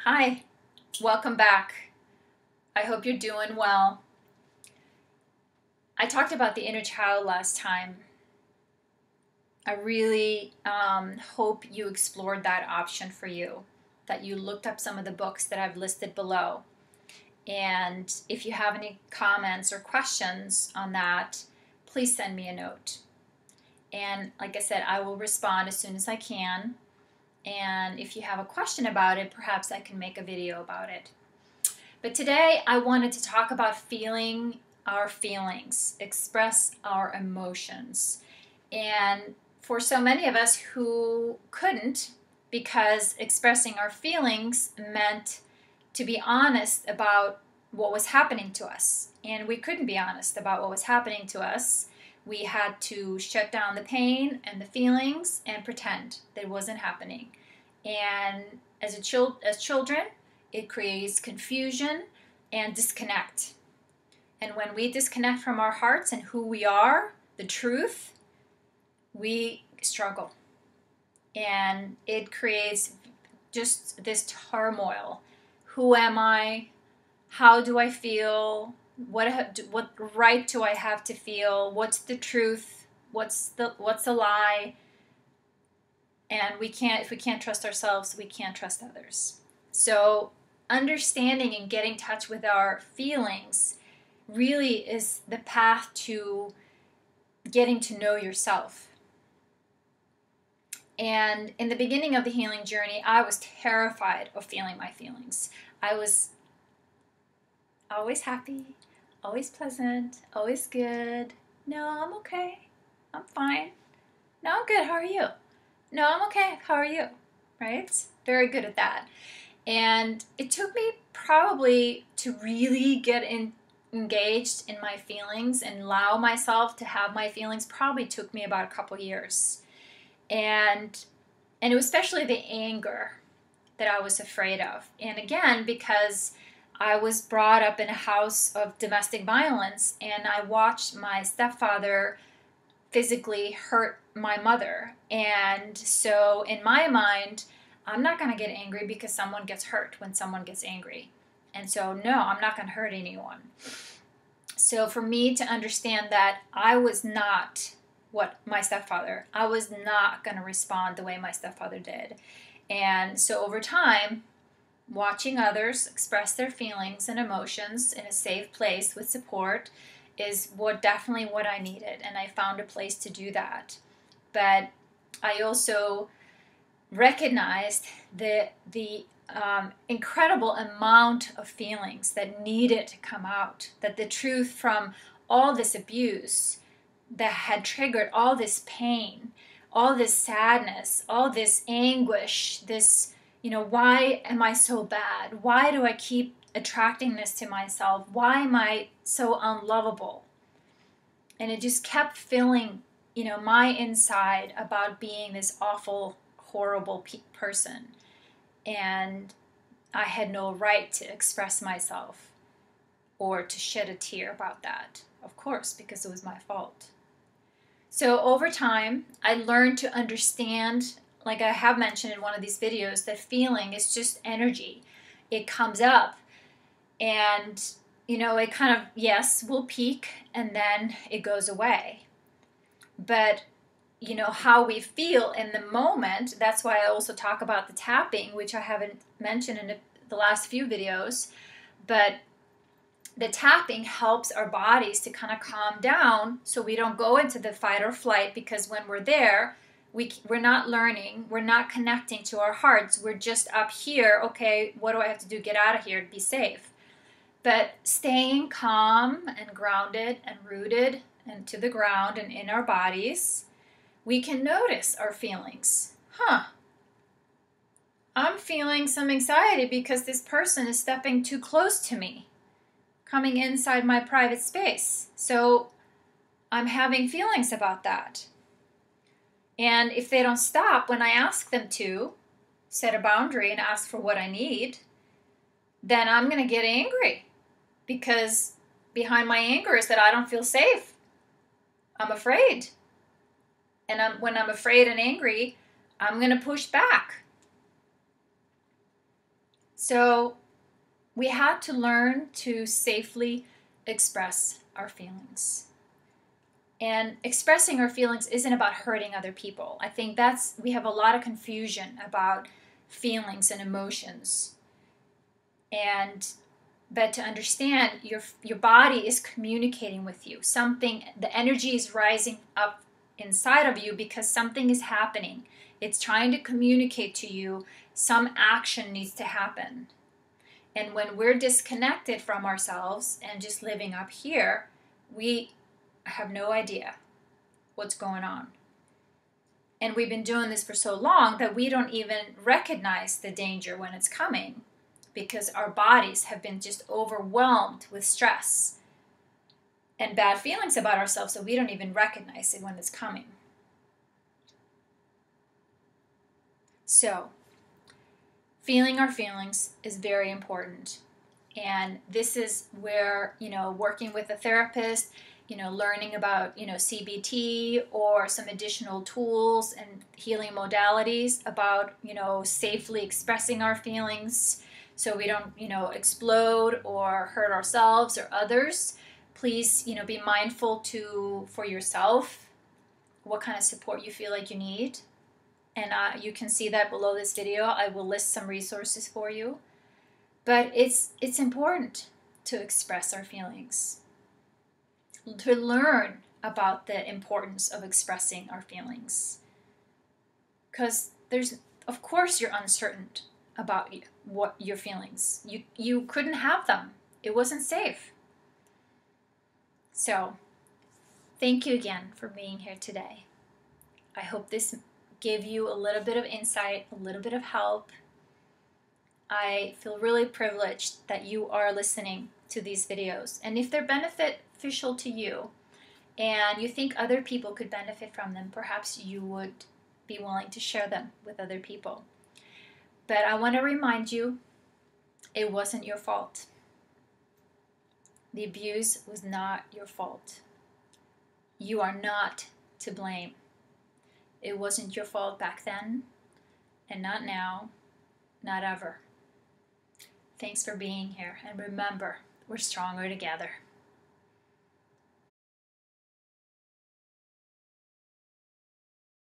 Hi, welcome back. I hope you're doing well. I talked about the inner child last time. I really hope you explored that option for you, that you looked up some of the books that I've listed below. And if you have any comments or questions on that, please send me a note. And like I said, I will respond as soon as I can. And if you have a question about it, perhaps I can make a video about it. But today I wanted to talk about feeling our feelings, express our emotions. And for so many of us who couldn't, because expressing our feelings meant to be honest about what was happening to us. And we couldn't be honest about what was happening to us. We had to shut down the pain and the feelings and pretend that it wasn't happening. And as children, it creates confusion and disconnect. And when we disconnect from our hearts and who we are, the truth, we struggle. And it creates just this turmoil. Who am I? How do I feel? What right do I have to feel? What's the truth? What's the lie? And if we can't trust ourselves, we can't trust others. So understanding and getting in touch with our feelings really is the path to getting to know yourself. And in the beginning of the healing journey, I was terrified of feeling my feelings. I was always happy, always pleasant, always good. No, I'm okay. I'm fine. No, I'm good. How are you? No, I'm okay. How are you? Right? Very good at that. And it took me probably to really get engaged in my feelings and allow myself to have my feelings, probably took me about a couple years. And it was especially the anger that I was afraid of. And again, because I was brought up in a house of domestic violence, and I watched my stepfather physically hurt my mother. And so in my mind, I'm not going to get angry because someone gets hurt when someone gets angry. And so, no, I'm not going to hurt anyone. So for me to understand that I was not I was not going to respond the way my stepfather did. And so over time, watching others express their feelings and emotions in a safe place with support is definitely what I needed. And I found a place to do that. But I also recognized the incredible amount of feelings that needed to come out, that the truth from all this abuse that had triggered all this pain, all this sadness, all this anguish, this, why am I so bad? Why do I keep attracting this to myself? Why am I so unlovable? And it just kept filling, my inside about being this awful, horrible person. And I had no right to express myself or to shed a tear about that, of course, because it was my fault. So over time, I learned to understand, like I have mentioned in one of these videos, that feeling is just energy. It comes up and, it kind of, yes, will peak and then it goes away. But how we feel in the moment, that's why I also talk about the tapping, which I haven't mentioned in the last few videos. But the tapping helps our bodies to kind of calm down so we don't go into the fight or flight, because when we're there, we're not learning, we're not connecting to our hearts. We're just up here, okay, what do I have to do? Get out of here to be safe. But staying calm and grounded and rooted and to the ground and in our bodies, we can notice our feelings. I'm feeling some anxiety because this person is stepping too close to me, coming inside my private space. So I'm having feelings about that. And if they don't stop when I ask them to set a boundary and ask for what I need, then I'm going to get angry, because behind my anger is that I don't feel safe. I'm afraid. And when I'm afraid and angry, I'm going to push back. So we had to learn to safely express our feelings. And expressing our feelings isn't about hurting other people. I think we have a lot of confusion about feelings and emotions. But to understand, your body is communicating with you. The energy is rising up inside of you because something is happening. It's trying to communicate to you some action needs to happen. And when we're disconnected from ourselves and just living up here, we have no idea what's going on. And we've been doing this for so long that we don't even recognize the danger when it's coming, because our bodies have been just overwhelmed with stress and bad feelings about ourselves, so we don't even recognize it when it's coming. So, feeling our feelings is very important. And this is where, working with a therapist, learning about, CBT or some additional tools and healing modalities about, safely expressing our feelings so we don't, explode or hurt ourselves or others. Please, be mindful for yourself what kind of support you feel like you need. And you can see that below this video. I will list some resources for you. But it's important to express our feelings, to learn about the importance of expressing our feelings. Because of course you're uncertain about what your feelings. You couldn't have them. It wasn't safe. So, thank you again for being here today. I hope this gave you a little bit of insight, a little bit of help. I feel really privileged that you are listening to these videos. And if they're beneficial to you and you think other people could benefit from them, perhaps you would be willing to share them with other people. But I want to remind you, it wasn't your fault. The abuse was not your fault. You are not to blame. It wasn't your fault back then, and not now, not ever. Thanks for being here, and remember, we're stronger together.